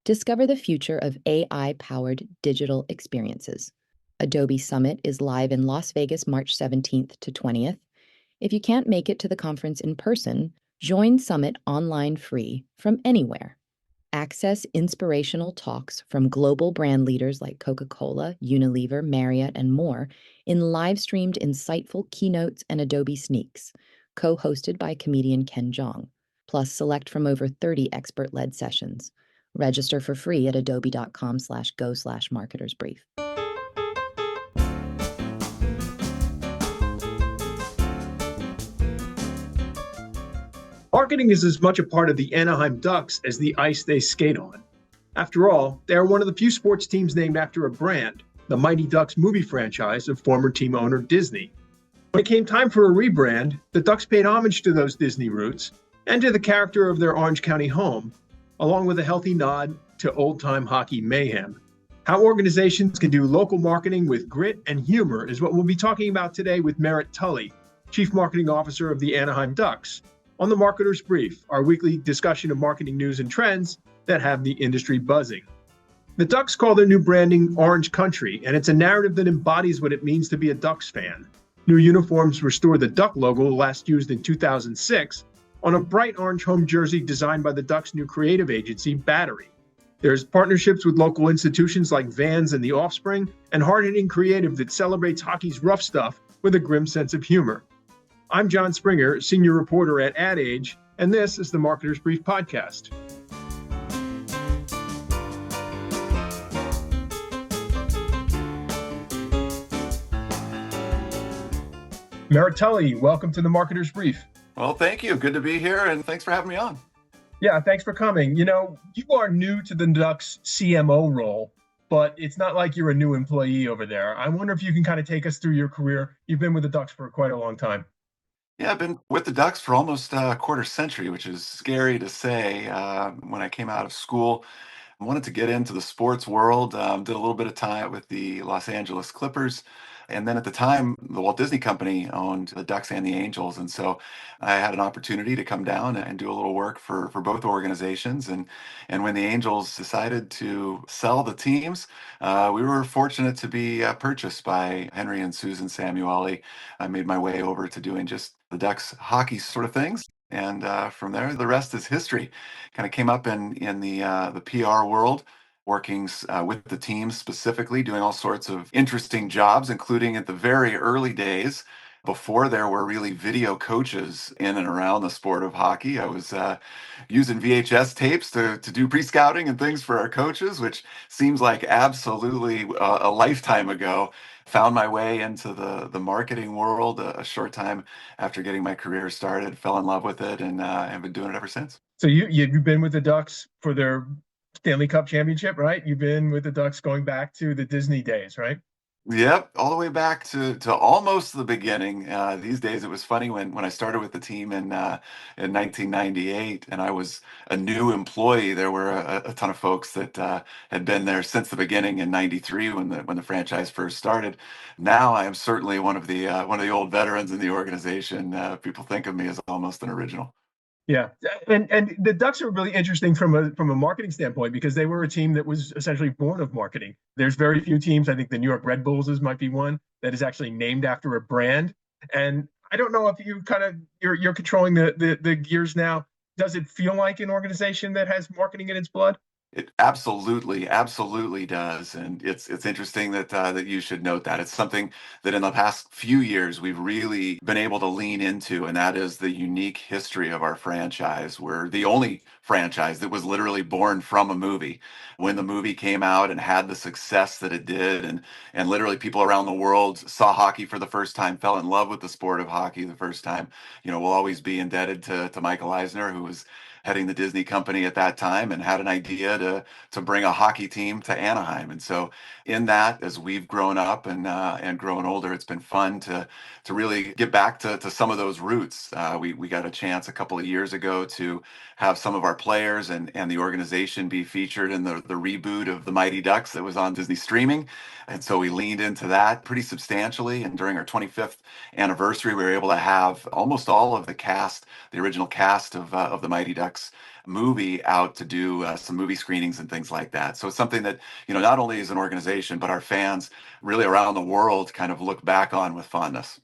Discover the future of AI-powered digital experiences. Adobe Summit is live in Las Vegas March 17th to 20th. If you can't make it to the conference in person, join Summit online free from anywhere. Access inspirational talks from global brand leaders like Coca-Cola, Unilever, Marriott, and more in live-streamed insightful keynotes and Adobe Sneaks, co-hosted by comedian Ken Jeong, plus select from over 30 expert-led sessions. Register for free at adobe.com/go/marketersbrief. Marketing is as much a part of the Anaheim Ducks as the ice they skate on. After all, they are one of the few sports teams named after a brand, the Mighty Ducks movie franchise of former team owner Disney. When it came time for a rebrand, the Ducks paid homage to those Disney roots and to the character of their Orange County home, along with a healthy nod to old-time hockey mayhem. How organizations can do local marketing with grit and humor is what we'll be talking about today with Merit Tully, Chief Marketing Officer of the Anaheim Ducks, on the Marketer's Brief, our weekly discussion of marketing news and trends that have the industry buzzing. The Ducks call their new branding Orange Country, and it's a narrative that embodies what it means to be a Ducks fan. New uniforms restore the Duck logo last used in 2006 on a bright orange home jersey designed by the Ducks' new creative agency, Battery. There's partnerships with local institutions like Vans and The Offspring, and hard-hitting creative that celebrates hockey's rough stuff with a grim sense of humor. I'm John Springer, senior reporter at Ad Age, and this is the Marketer's Brief podcast. Merit Tully, welcome to the Marketer's Brief. Well, thank you. Good to be here, and thanks for having me on. Yeah, thanks for coming. You know, you are new to the Ducks CMO role, but it's not like you're a new employee over there. I wonder if you can kind of take us through your career. You've been with the Ducks for quite a long time. Yeah, I've been with the Ducks for almost a quarter century, which is scary to say. When I came out of school, I wanted to get into the sports world, did a little bit of time with the Los Angeles Clippers. And then at the time, the Walt Disney Company owned the Ducks and the Angels. And so I had an opportunity to come down and do a little work for both organizations. And when the Angels decided to sell the teams, we were fortunate to be purchased by Henry and Susan Samueli. I made my way over to doing just the Ducks hockey sort of things. And from there, the rest is history. Kind of came up in the PR world, working with the team specifically, doing all sorts of interesting jobs, including at the very early days, before there were really video coaches in and around the sport of hockey. I was using VHS tapes to do pre-scouting and things for our coaches, which seems like absolutely a lifetime ago. Found my way into the marketing world a short time after getting my career started, fell in love with it, and have been doing it ever since. So you've been with the Ducks for their Stanley Cup championship, right? You've been with the Ducks going back to the Disney days, right? Yep, all the way back to almost the beginning. These days, it was funny when I started with the team in 1998, and I was a new employee. There were a ton of folks that had been there since the beginning in '93 when the franchise first started. Now I am certainly one of the old veterans in the organization. People think of me as almost an original. Yeah, and the Ducks are really interesting from a marketing standpoint because they were a team that was essentially born of marketing. There's very few teams. I think the New York Red Bulls might be one that is actually named after a brand. And I don't know if you you're controlling the gears now. Does it feel like an organization that has marketing in its blood? It absolutely does, and it's interesting that you should note that. It's something that in the past few years we've really been able to lean into, and that is the unique history of our franchise. We're the only franchise that was literally born from a movie. When the movie came out and had the success that it did, and literally people around the world saw hockey for the first time, fell in love with the sport of hockey the first time. We'll always be indebted to Michael Eisner, who was heading the Disney company at that time and had an idea to bring a hockey team to Anaheim. And so in that, as we've grown up and grown older, it's been fun to really get back to some of those roots. We got a chance a couple of years ago to have some of our players and the organization be featured in the reboot of the Mighty Ducks that was on Disney streaming. And so we leaned into that pretty substantially. And during our 25th anniversary, we were able to have almost all of the cast, the original cast of the Mighty Ducks Ducks movie out to do some movie screenings and things like that. So it's something that, not only as an organization, but our fans really around the world kind of look back on with fondness.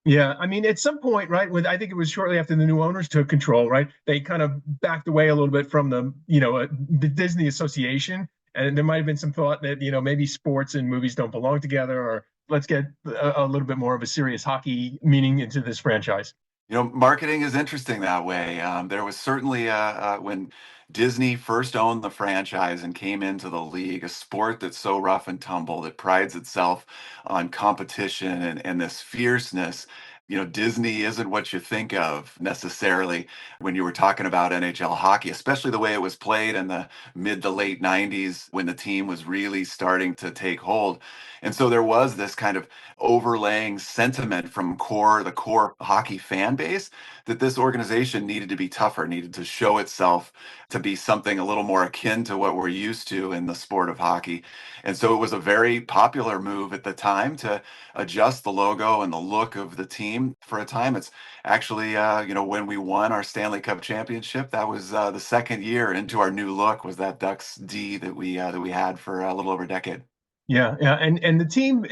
Yeah, I mean, at some point, right, when I think it was shortly after the new owners took control, right, they kind of backed away a little bit from the Disney Association, and there might have been some thought that maybe sports and movies don't belong together, or let's get a little bit more of a serious hockey meaning into this franchise. Marketing is interesting that way. There was certainly when Disney first owned the franchise and came into the league, a sport that's so rough and tumble that prides itself on competition and this fierceness. Disney isn't what you think of necessarily when you were talking about NHL hockey, especially the way it was played in the mid to late 90s when the team was really starting to take hold. And so there was this kind of overlaying sentiment from the core hockey fan base that this organization needed to be tougher, needed to show itself to be something a little more akin to what we're used to in the sport of hockey. And so it was a very popular move at the time to adjust the logo and the look of the team for a time. It's actually, when we won our Stanley Cup championship, that was the second year into our new look was that Ducks D that we had for a little over a decade. Yeah, yeah, and the team,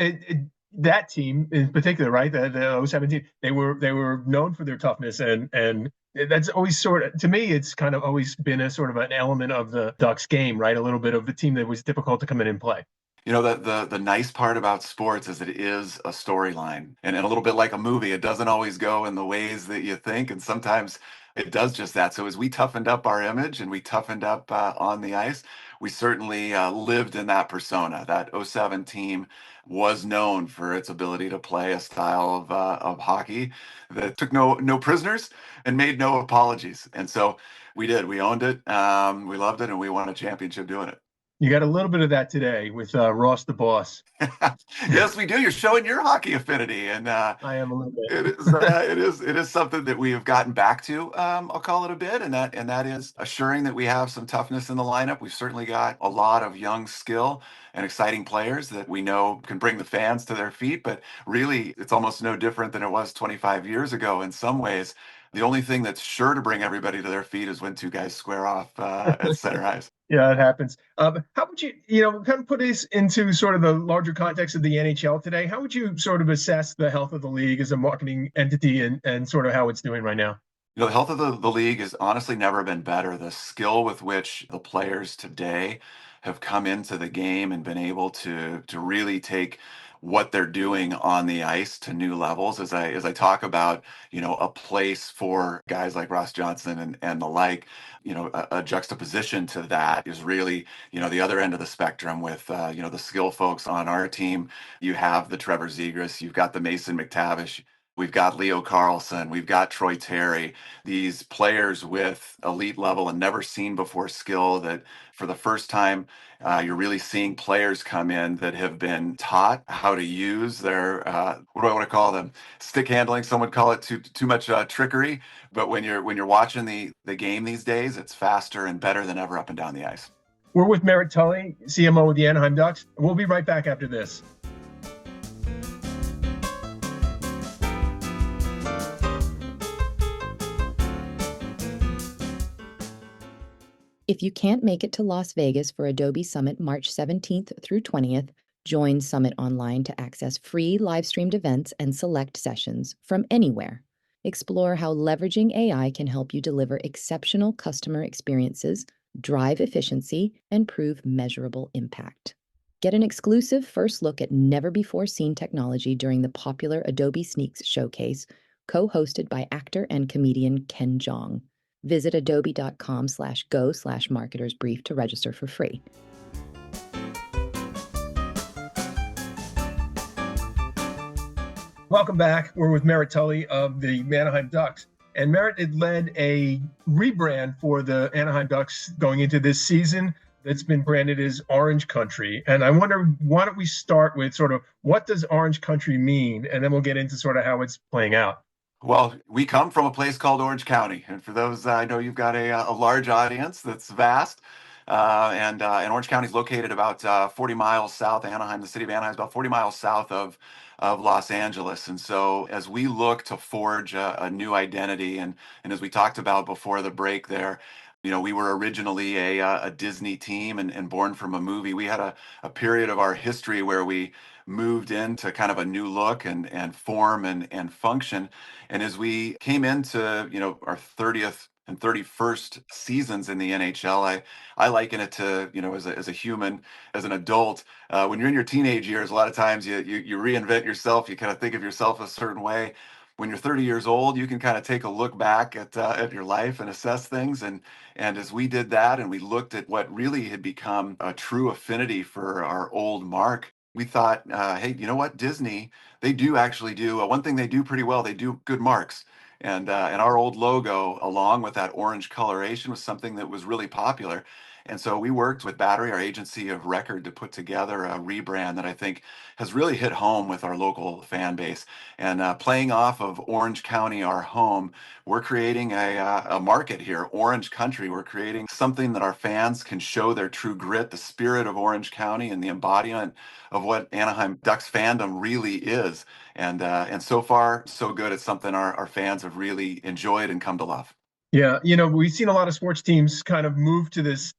that team in particular, right? The 017, they were known for their toughness, and that's always sort of, to me, it's kind of always been a sort of an element of the Ducks game, right? A little bit of the team that was difficult to come in and play. The nice part about sports is it is a storyline, and a little bit like a movie, it doesn't always go in the ways that you think, and sometimes it does just that. So as we toughened up our image and we toughened up on the ice, we certainly lived in that persona. That '07 team was known for its ability to play a style of hockey that took no prisoners and made no apologies. And so we did. We owned it. We loved it, and we won a championship doing it. You got a little bit of that today with Ross the Boss. Yes, we do. You're showing your hockey affinity, and I am a little bit. it is something that we have gotten back to. I'll call it a bit, and that is assuring that we have some toughness in the lineup. We've certainly got a lot of young skill and exciting players that we know can bring the fans to their feet. But really, it's almost no different than it was 25 years ago in some ways. The only thing that's sure to bring everybody to their feet is when two guys square off at center ice. Yeah, it happens. How would you, kind of put this into sort of the larger context of the NHL today? How would you sort of assess the health of the league as a marketing entity and sort of how it's doing right now? The health of the league has honestly never been better. The skill with which the players today have come into the game and been able to really take what they're doing on the ice to new levels. As I talk about, a place for guys like Ross Johnson and the like, a juxtaposition to that is really, the other end of the spectrum with the skill folks on our team. You have the Trevor Zegras, you've got the Mason McTavish. We've got Leo Carlson. We've got Troy Terry. These players with elite level and never seen before skill that for the first time, you're really seeing players come in that have been taught how to use their, what do I want to call them? Stick handling. Some would call it too much trickery. But when you're watching the game these days, it's faster and better than ever up and down the ice. We're with Merit Tully, CMO of the Anaheim Ducks. We'll be right back after this. If you can't make it to Las Vegas for Adobe Summit March 17th through 20th, join Summit Online to access free live-streamed events and select sessions from anywhere. Explore how leveraging AI can help you deliver exceptional customer experiences, drive efficiency, and prove measurable impact. Get an exclusive first look at never-before-seen technology during the popular Adobe Sneaks showcase, co-hosted by actor and comedian Ken Jeong. Visit adobe.com/go/marketersbrief to register for free. Welcome back. We're with Merit Tully of the Anaheim Ducks. And Merit had led a rebrand for the Anaheim Ducks going into this season that's been branded as Orange Country. And I wonder, why don't we start with sort of what does Orange Country mean? And then we'll get into sort of how it's playing out. Well, we come from a place called Orange County, and for those, I know you've got a large audience that's vast, and Orange County is located about 40 miles south. Anaheim, the city of Anaheim, is about 40 miles south of Los Angeles. And so, as we look to forge a new identity, and as we talked about before the break, there, We were originally a Disney team and born from a movie. We had a period of our history where we moved into kind of a new look and form and function. And as we came into, our 30th and 31st seasons in the NHL, I liken it to, as a human, as an adult. When you're in your teenage years, a lot of times you reinvent yourself. You kind of think of yourself a certain way. When you're 30 years old, you can kind of take a look back at your life and assess things. And as we did that and we looked at what really had become a true affinity for our old mark, we thought, hey, you know what? Disney, they do actually do one thing they do pretty well. They do good marks. And our old logo, along with that orange coloration, was something that was really popular. And so we worked with Battery, our agency of record, to put together a rebrand that I think has really hit home with our local fan base. And playing off of Orange County, our home, we're creating a market here, Orange Country. We're creating something that our fans can show their true grit, the spirit of Orange County, and the embodiment of what Anaheim Ducks fandom really is. And so far, so good. It's something our fans have really enjoyed and come to love. Yeah, we've seen a lot of sports teams kind of move to this.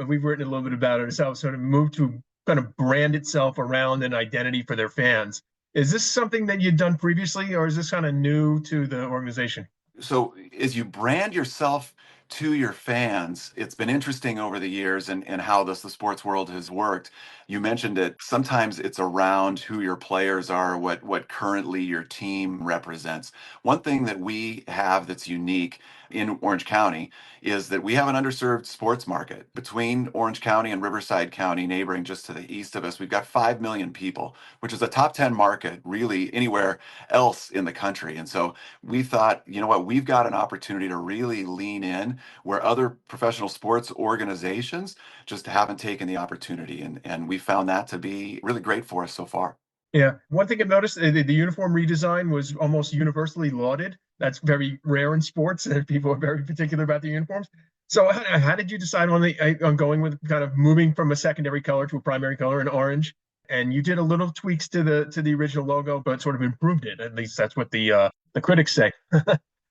We've written a little bit about it ourselves, sort of move to kind of brand itself around an identity for their fans. Is this something that you'd done previously, or is this kind of new to the organization? So as you brand yourself to your fans, it's been interesting over the years and how the sports world has worked. You mentioned it. Sometimes it's around who your players are, what currently your team represents. One thing that we have that's unique in Orange County is that we have an underserved sports market. Between Orange County and Riverside County, neighboring just to the east of us, we've got 5 million people, which is a top 10 market really anywhere else in the country. And so we thought, you know what, we've got an opportunity to really lean in where other professional sports organizations just haven't taken the opportunity. And we found that to be really great for us so far. Yeah. One thing I've noticed, the uniform redesign was almost universally lauded. That's very rare in sports, and people are very particular about the uniforms. So, how did you decide on going with kind of moving from a secondary color to a primary color in orange? And you did a little tweaks to the original logo, but sort of improved it. At least that's what the critics say.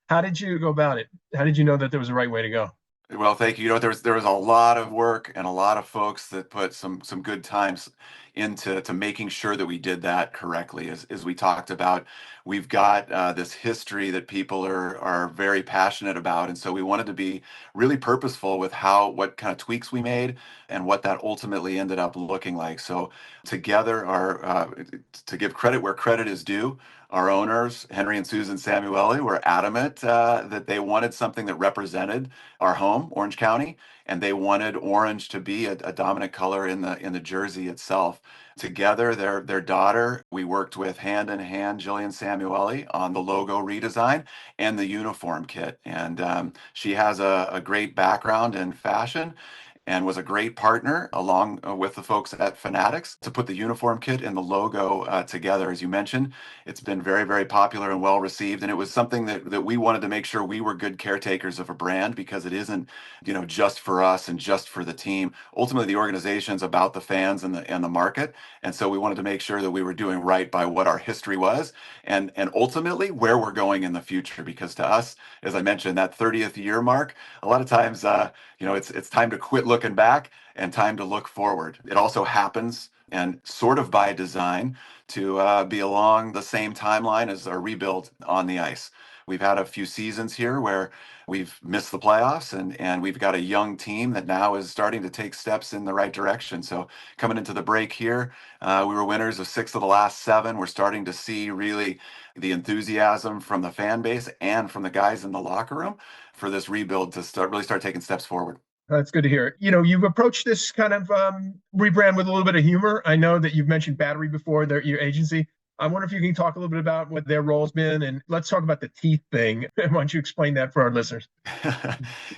How did you go about it? How did you know that there was the right way to go? Well, thank you. There was a lot of work and a lot of folks that put some good times into to making sure that we did that correctly. As we talked about, we've got this history that people are very passionate about, and so we wanted to be really purposeful with what kind of tweaks we made and what that ultimately ended up looking like. So together, our to give credit where credit is due, our owners, Henry and Susan Samueli, were adamant that they wanted something that represented our home, Orange County, and they wanted orange to be a dominant color in the jersey itself. Together, their daughter, we worked with hand in hand, Jillian Samueli, on the logo redesign and the uniform kit. And she has a great background in fashion and was a great partner along with the folks at Fanatics to put the uniform kit and the logo together. As you mentioned, it's been very, very popular and well received. And it was something that we wanted to make sure we were good caretakers of a brand because it isn't, just for us and just for the team. Ultimately, the organization's about the fans and the market. And so we wanted to make sure that we were doing right by what our history was and ultimately where we're going in the future. Because to us, as I mentioned, that 30th year mark, a lot of times it's time to quit looking back and time to look forward. It also happens and sort of by design to be along the same timeline as our rebuild on the ice. We've had a few seasons here where we've missed the playoffs, and we've got a young team that now is starting to take steps in the right direction. So coming into the break here, we were winners of 6 of the last 7. We're starting to see really the enthusiasm from the fan base and from the guys in the locker room for this rebuild to start taking steps forward. That's good to hear. You've approached this kind of rebrand with a little bit of humor. I know that you've mentioned Battery before, your agency. I wonder if you can talk a little bit about what their role's been, and let's talk about the teeth thing. Why don't you explain that for our listeners?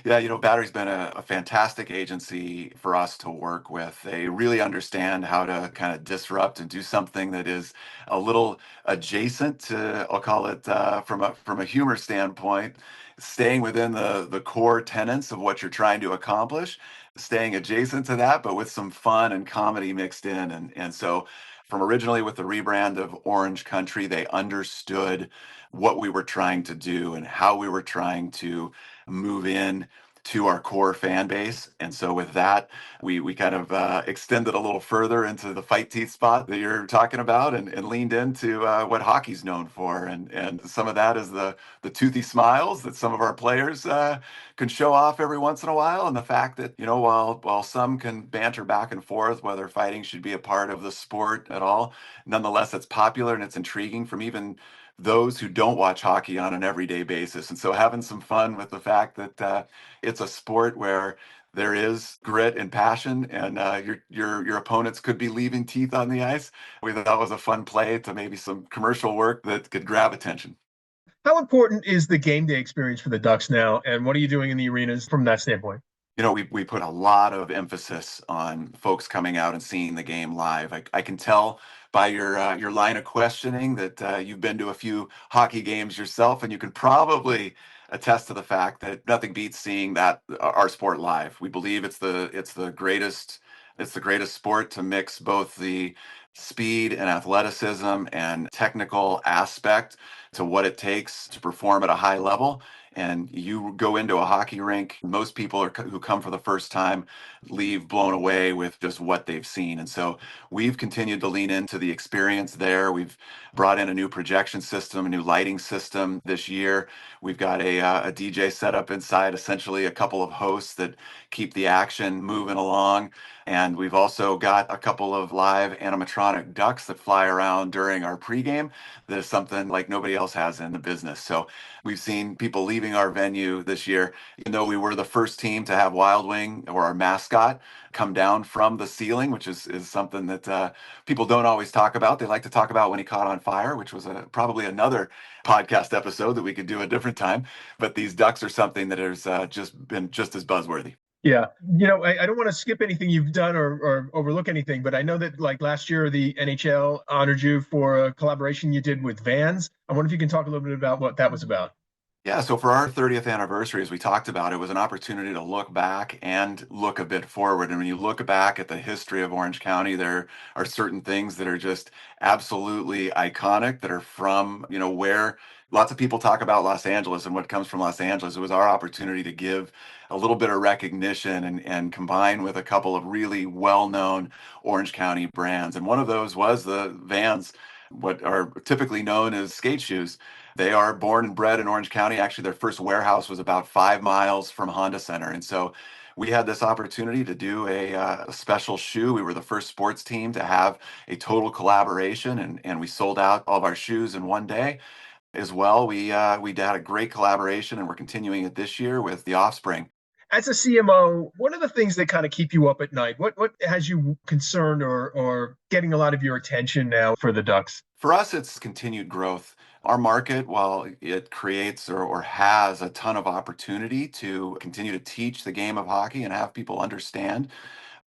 Yeah, Battery's been a fantastic agency for us to work with. They really understand how to kind of disrupt and do something that is a little adjacent to, I'll call it, from a humor standpoint, staying within the core tenets of what you're trying to accomplish, staying adjacent to that, but with some fun and comedy mixed in. And so from originally with the rebrand of Orange Country, they understood what we were trying to do and how we were trying to move in to our core fan base. And so with that, we kind of extended a little further into the fight teeth spot that you're talking about, and leaned into what hockey's known for. And some of that is the toothy smiles that some of our players can show off every once in a while. And the fact that, while some can banter back and forth whether fighting should be a part of the sport at all, nonetheless, it's popular and it's intriguing from even those who don't watch hockey on an everyday basis. And so having some fun with the fact that it's a sport where there is grit and passion, and your opponents could be leaving teeth on the ice. We thought that was a fun play to maybe some commercial work that could grab attention. How important is the game day experience for the Ducks now, and what are you doing in the arenas from that standpoint? We put a lot of emphasis on folks coming out and seeing the game live. I can tell by your line of questioning that you've been to a few hockey games yourself, and you can probably attest to the fact that nothing beats seeing that our sport live. We believe it's the greatest sport to mix both the speed and athleticism and technical aspect to what it takes to perform at a high level. And you go into a hockey rink, most people who come for the first time leave blown away with just what they've seen. And so we've continued to lean into the experience there. We've brought in a new projection system, a new lighting system this year. We've got a DJ set up inside, essentially a couple of hosts that keep the action moving along. And we've also got a couple of live animatronic ducks that fly around during our pregame. That is something like nobody else has in the business. So we've seen people leaving our venue this year, even though we were the first team to have Wild Wing, or our mascot, come down from the ceiling, which is something that people don't always talk about. They like to talk about when he caught on fire, which was probably another podcast episode that we could do a different time. But these ducks are something that has just been just as buzzworthy. Yeah, I don't want to skip anything you've done or overlook anything, but I know that like last year the NHL honored you for a collaboration you did with Vans. I wonder if you can talk a little bit about what that was about. Yeah, so for our 30th anniversary, as we talked about, it was an opportunity to look back and look a bit forward. And when you look back at the history of Orange County, there are certain things that are just absolutely iconic that are from, where lots of people talk about Los Angeles and what comes from Los Angeles. It was our opportunity to give a little bit of recognition and combine with a couple of really well-known Orange County brands. And one of those was the Vans, what are typically known as skate shoes. They are born and bred in Orange County. Actually, their first warehouse was about 5 miles from Honda Center. And so we had this opportunity to do a special shoe. We were the first sports team to have a total collaboration, and we sold out all of our shoes in one day. As well, we had a great collaboration, and we're continuing it this year with the Offspring. As a CMO, what are the things that kind of keep you up at night? What has you concerned or getting a lot of your attention now for the Ducks? For us, it's continued growth. Our market, while it creates or has a ton of opportunity to continue to teach the game of hockey and have people understand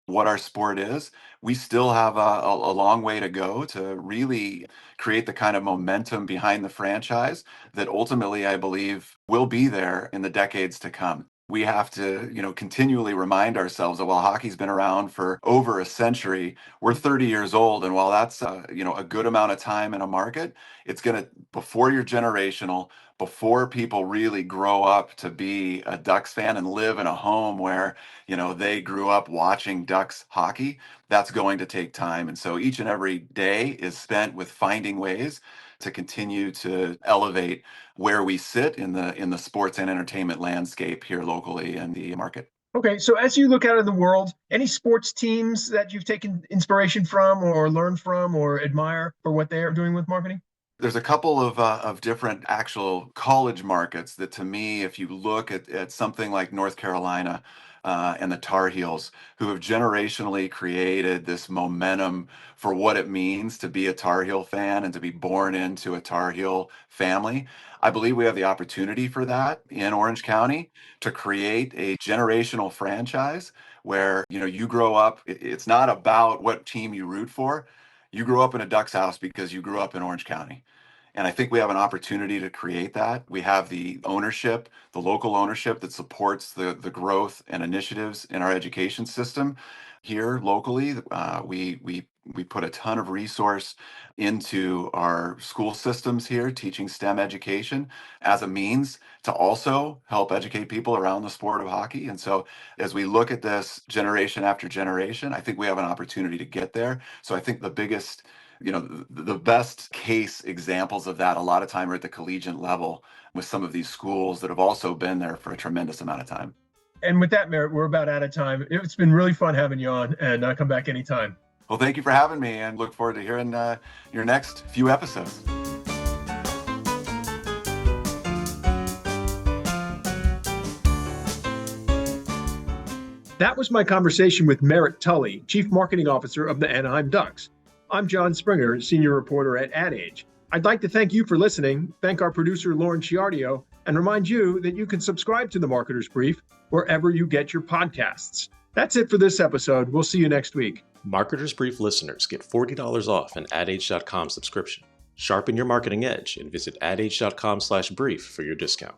what our sport is, we still have a long way to go to really create the kind of momentum behind the franchise that ultimately I believe will be there in the decades to come. We have to, continually remind ourselves that while hockey's been around for over a century, we're 30 years old. And while that's, a good amount of time in a market, it's going to, before you're generational, before people really grow up to be a Ducks fan and live in a home where, they grew up watching Ducks hockey, that's going to take time. And so each and every day is spent with finding ways to continue to elevate where we sit in the sports and entertainment landscape here locally in the market. Okay, so as you look out in the world, any sports teams that you've taken inspiration from or learned from or admire for what they are doing with marketing? There's a couple of different actual college markets that, to me, if you look at something like North Carolina and the Tar Heels, who have generationally created this momentum for what it means to be a Tar Heel fan and to be born into a Tar Heel family. I believe we have the opportunity for that in Orange County to create a generational franchise where, you grow up. It's not about what team you root for. You grew up in a Ducks house because you grew up in Orange County. And I think we have an opportunity to create that. We have the ownership, the local ownership that supports the growth and initiatives in our education system here locally. We We put a ton of resource into our school systems here, teaching STEM education as a means to also help educate people around the sport of hockey. And so as we look at this generation after generation, I think we have an opportunity to get there. So I think the biggest, the best case examples of that a lot of time are at the collegiate level with some of these schools that have also been there for a tremendous amount of time. And with that, Merritt, we're about out of time. It's been really fun having you on, and come back anytime. Well, thank you for having me, and look forward to hearing your next few episodes. That was my conversation with Merit Tully, Chief Marketing Officer of the Anaheim Ducks. I'm John Springer, Senior Reporter at Ad Age. I'd like to thank you for listening, thank our producer Lauren Chiardio, and remind you that you can subscribe to The Marketer's Brief wherever you get your podcasts. That's it for this episode. We'll see you next week. Marketer's Brief listeners get $40 off an adage.com subscription. Sharpen your marketing edge and visit adage.com/brief for your discount.